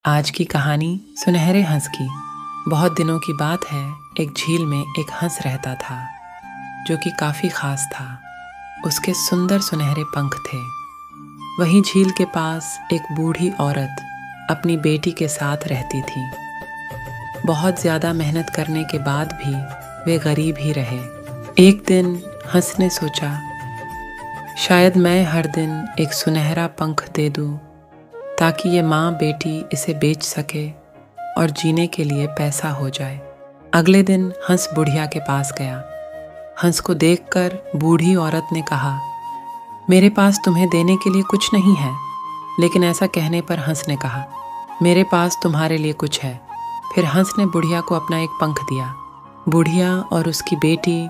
आज की कहानी सुनहरे हंस की। बहुत दिनों की बात है, एक झील में एक हंस रहता था जो कि काफ़ी खास था। उसके सुंदर सुनहरे पंख थे। वहीं झील के पास एक बूढ़ी औरत अपनी बेटी के साथ रहती थी। बहुत ज़्यादा मेहनत करने के बाद भी वे गरीब ही रहे। एक दिन हंस ने सोचा, शायद मैं हर दिन एक सुनहरा पंख दे दूँ ताकि ये माँ बेटी इसे बेच सके और जीने के लिए पैसा हो जाए। अगले दिन हंस बुढ़िया के पास गया। हंस को देखकर बूढ़ी औरत ने कहा, मेरे पास तुम्हें देने के लिए कुछ नहीं है। लेकिन ऐसा कहने पर हंस ने कहा, मेरे पास तुम्हारे लिए कुछ है। फिर हंस ने बुढ़िया को अपना एक पंख दिया। बुढ़िया और उसकी बेटी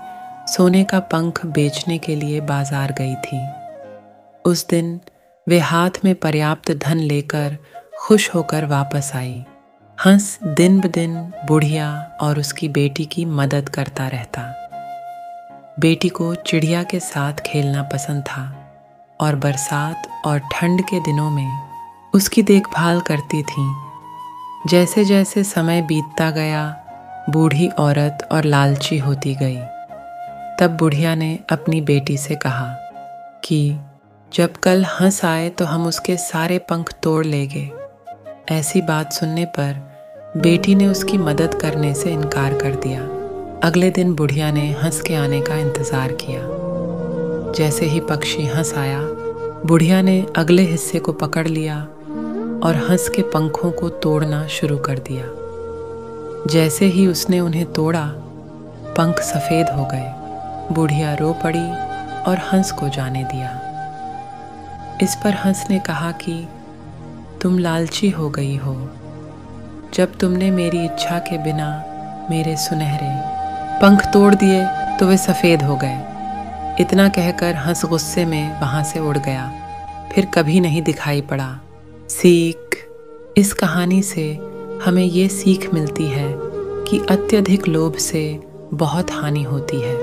सोने का पंख बेचने के लिए बाजार गई थी। उस दिन वे हाथ में पर्याप्त धन लेकर खुश होकर वापस आई। हंस दिन ब दिन बुढ़िया और उसकी बेटी की मदद करता रहता। बेटी को चिड़िया के साथ खेलना पसंद था और बरसात और ठंड के दिनों में उसकी देखभाल करती थी। जैसे जैसे समय बीतता गया, बूढ़ी औरत और लालची होती गई। तब बुढ़िया ने अपनी बेटी से कहा कि जब कल हंस आए तो हम उसके सारे पंख तोड़ लेंगे। ऐसी बात सुनने पर बेटी ने उसकी मदद करने से इनकार कर दिया। अगले दिन बुढ़िया ने हंस के आने का इंतज़ार किया। जैसे ही पक्षी हंस आया, बुढ़िया ने अगले हिस्से को पकड़ लिया और हंस के पंखों को तोड़ना शुरू कर दिया। जैसे ही उसने उन्हें तोड़ा, पंख सफ़ेद हो गए। बुढ़िया रो पड़ी और हंस को जाने दिया। इस पर हंस ने कहा कि तुम लालची हो गई हो। जब तुमने मेरी इच्छा के बिना मेरे सुनहरे पंख तोड़ दिए तो वे सफ़ेद हो गए। इतना कहकर हंस गुस्से में वहाँ से उड़ गया, फिर कभी नहीं दिखाई पड़ा। सीख: इस कहानी से हमें ये सीख मिलती है कि अत्यधिक लोभ से बहुत हानि होती है।